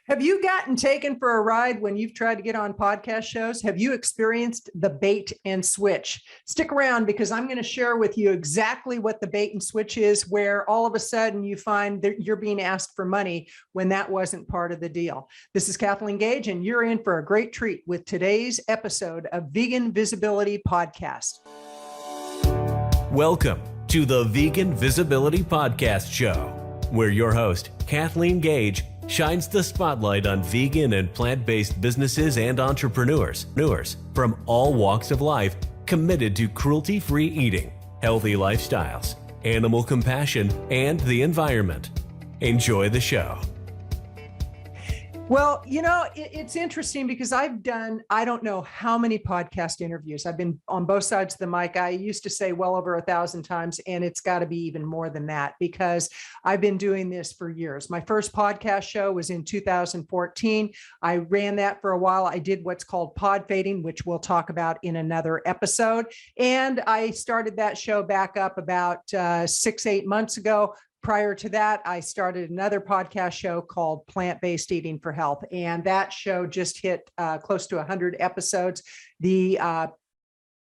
Have you gotten taken for a ride when you've tried to get on podcast shows? Have you experienced the bait and switch? Stick around because I'm going to share with you exactly what the bait and switch is, where all of a sudden you find that you're being asked for money when that wasn't part of the deal. This is Kathleen Gage, and you're in for a great treat with today's episode of Vegan Visibility Podcast. Welcome to the Vegan Visibility Podcast Show, where your host, Kathleen Gage, shines the spotlight on vegan and plant-based businesses and entrepreneurs from all walks of life committed to cruelty-free eating, healthy lifestyles, animal compassion, and the environment. Enjoy the show. Well, you know, it's interesting because I've done, I don't know how many podcast interviews. I've been on both sides of the mic. I used to say well over 1,000 times, and it's got to be even more than that because I've been doing this for years. My first podcast show was in 2014. I ran that for a while. I did what's called pod fading, which we'll talk about in another episode. And I started that show back up about 6-8 months ago. Prior to that, I started another podcast show called Plant-Based Eating for Health, and that show just hit close to 100 episodes. The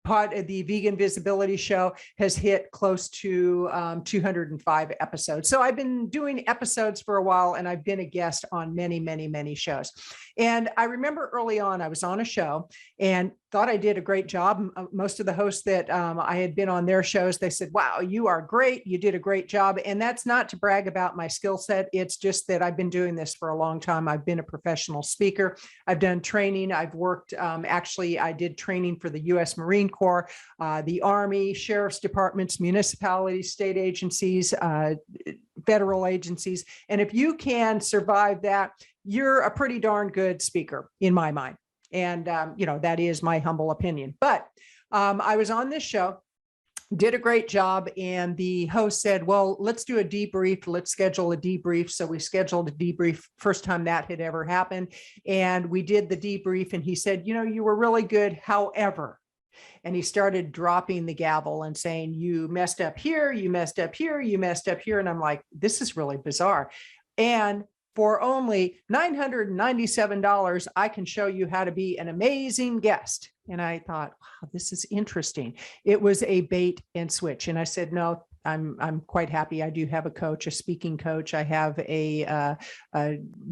Vegan Visibility Show has hit close to 205 episodes. So I've been doing episodes for a while, and I've been a guest on many, many, many shows. And I remember early on, I was on a show and thought I did a great job. Most of the hosts that I had been on their shows, they said, wow, you are great. You did a great job. And that's not to brag about my skill set. It's just that I've been doing this for a long time. I've been a professional speaker. I've done training. I've worked, actually, I did training for the U.S. Marine Corps, the Army, sheriff's departments, municipalities, state agencies, federal agencies. And if you can survive that, you're a pretty darn good speaker in my mind. And, that is my humble opinion. But I was on this show, did a great job. And the host said, well, let's do a debrief. Let's schedule a debrief. So we scheduled a debrief, first time that had ever happened. And we did the debrief. And he said, you were really good. However, and he started dropping the gavel and saying, you messed up here, you messed up here, you messed up here. And I'm like, this is really bizarre. And for only $997, I can show you how to be an amazing guest. And I thought, wow, this is interesting. It was a bait and switch. And I said, no, I'm quite happy. I do have a coach, a speaking coach. I have a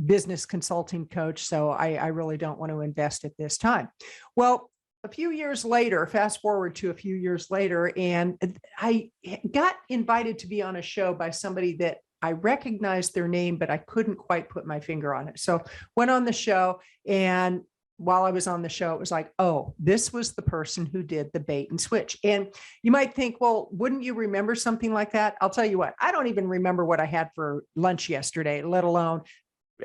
business consulting coach. So I really don't want to invest at this time. Well, a few years later, fast forward to a few years later, and I got invited to be on a show by somebody that I recognized their name, but I couldn't quite put my finger on it. So went on the show, and while I was on the show, it was like, oh, this was the person who did the bait and switch. And you might think, well, wouldn't you remember something like that? I'll tell you what, I don't even remember what I had for lunch yesterday, let alone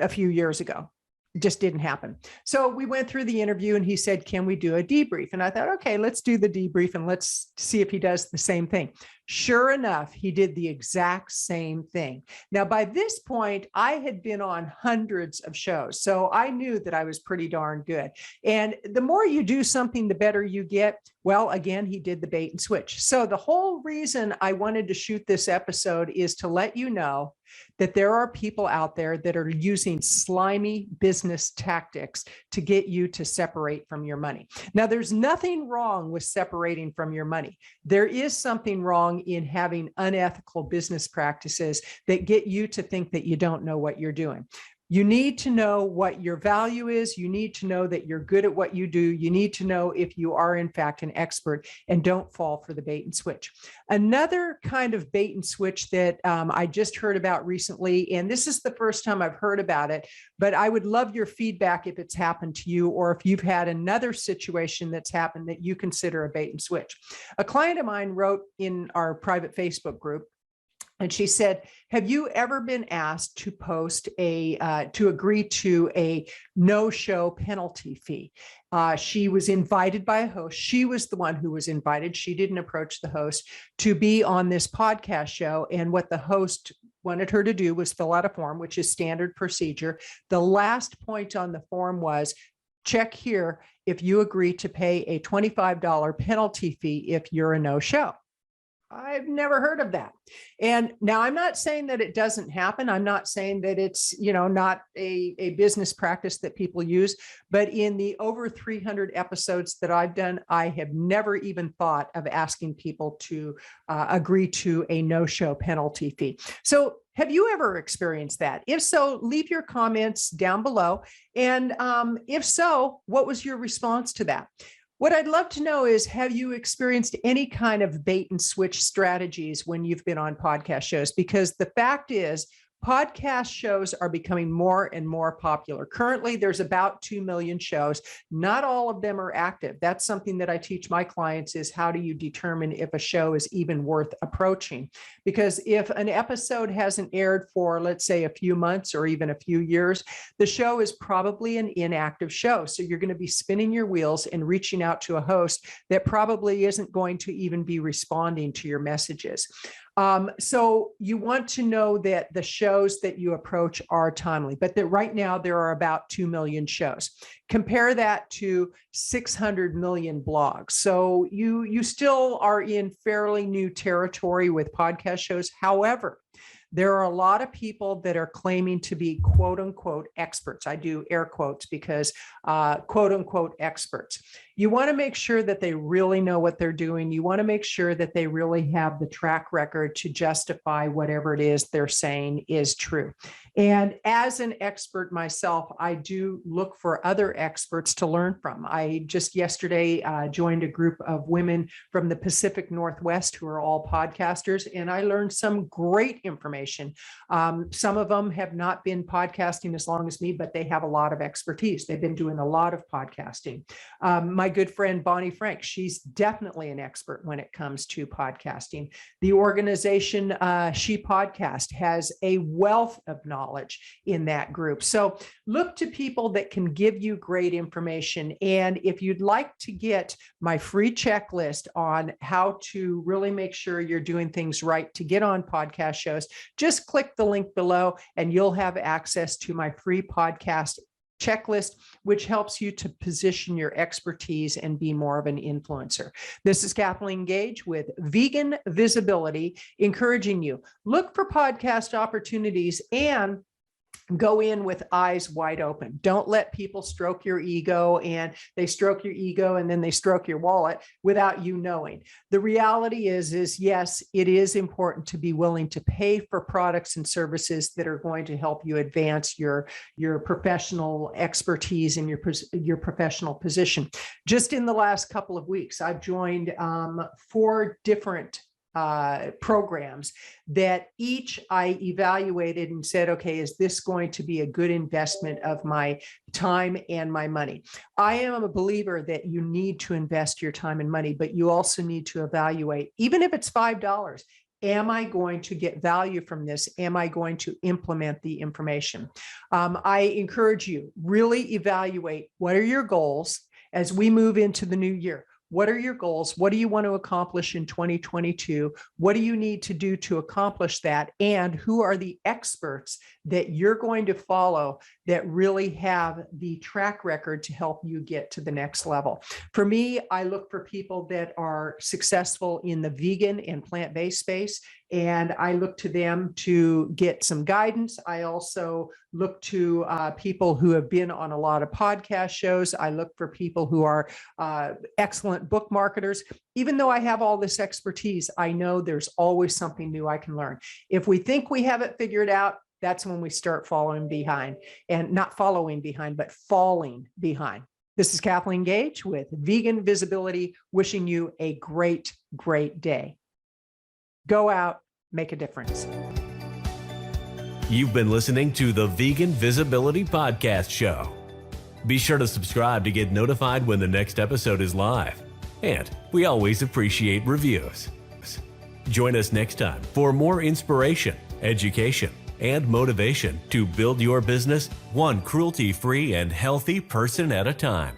a few years ago. It just didn't happen. So we went through the interview and he said, can we do a debrief? And I thought, okay, let's do the debrief and let's see if he does the same thing. Sure enough, he did the exact same thing. Now, by this point, I had been on hundreds of shows, so I knew that I was pretty darn good. And the more you do something, the better you get. Well, again, he did the bait and switch. So the whole reason I wanted to shoot this episode is to let you know that there are people out there that are using slimy business tactics to get you to separate from your money. Now, there's nothing wrong with separating from your money. There is something wrong in having unethical business practices that get you to think that you don't know what you're doing. You need to know what your value is. You need to know that you're good at what you do. You need to know if you are, in fact, an expert, and don't fall for the bait and switch. Another kind of bait and switch that I just heard about recently, and this is the first time I've heard about it, but I would love your feedback if it's happened to you or if you've had another situation that's happened that you consider a bait and switch. A client of mine wrote in our private Facebook group, and she said, have you ever been asked to post to agree to a no-show penalty fee? She was invited by a host. She was the one who was invited. She didn't approach the host to be on this podcast show. And what the host wanted her to do was fill out a form, which is standard procedure. The last point on the form was, check here if you agree to pay a $25 penalty fee if you're a no-show. I've never heard of that. And now I'm not saying that it doesn't happen. I'm not saying that it's, not a business practice that people use, but in the over 300 episodes that I've done, I have never even thought of asking people to agree to a no-show penalty fee. So have you ever experienced that? If so, leave your comments down below. And if so, what was your response to that? What I'd love to know is, have you experienced any kind of bait and switch strategies when you've been on podcast shows? Because the fact is, podcast shows are becoming more and more popular. Currently, there's about 2 million shows. Not all of them are active. That's something that I teach my clients is how do you determine if a show is even worth approaching? Because if an episode hasn't aired for, let's say, a few months or even a few years, the show is probably an inactive show. So you're going to be spinning your wheels and reaching out to a host that probably isn't going to even be responding to your messages. So you want to know that the shows that you approach are timely, but that right now there are about 2 million shows. Compare that to 600 million blogs. So you still are in fairly new territory with podcast shows. However, there are a lot of people that are claiming to be quote unquote experts. I do air quotes because quote unquote experts. You want to make sure that they really know what they're doing. You want to make sure that they really have the track record to justify whatever it is they're saying is true. And as an expert myself, I do look for other experts to learn from. I just yesterday joined a group of women from the Pacific Northwest who are all podcasters, and I learned some great information. Some of them have not been podcasting as long as me, but they have a lot of expertise. They've been doing a lot of podcasting. My good friend Bonnie Frank, she's definitely an expert when it comes to podcasting. The organization She Podcast has a wealth of knowledge in that group. So look to people that can give you great information. And if you'd like to get my free checklist on how to really make sure you're doing things right to get on podcast shows, just click the link below and you'll have access to my free podcast checklist, which helps you to position your expertise and be more of an influencer. This is Kathleen Gage with Vegan Visibility, encouraging you, look for podcast opportunities and go in with eyes wide open. Don't let people stroke your ego, and they stroke your ego and then they stroke your wallet without you knowing. The reality is yes, it is important to be willing to pay for products and services that are going to help you advance your professional expertise and your professional position. Just in the last couple of weeks, I've joined 4 different programs that each I evaluated and said, okay, is this going to be a good investment of my time and my money? I am a believer that you need to invest your time and money, but you also need to evaluate, even if it's $5, am I going to get value from this? Am I going to implement the information? I encourage you, really evaluate what are your goals as we move into the new year. What are your goals? What do you want to accomplish in 2022? What do you need to do to accomplish that? And who are the experts that you're going to follow that really have the track record to help you get to the next level? For me, I look for people that are successful in the vegan and plant-based space, and I look to them to get some guidance. I also look to people who have been on a lot of podcast shows. I look for people who are excellent book marketers. Even though I have all this expertise, I know there's always something new I can learn. If we think we have it figured out, that's when we start following behind, and not following behind, but falling behind. This is Kathleen Gage with Vegan Visibility, wishing you a great, great day. Go out, make a difference. You've been listening to the Vegan Visibility Podcast Show. Be sure to subscribe to get notified when the next episode is live. And we always appreciate reviews. Join us next time for more inspiration, education, and motivation to build your business one cruelty-free and healthy person at a time.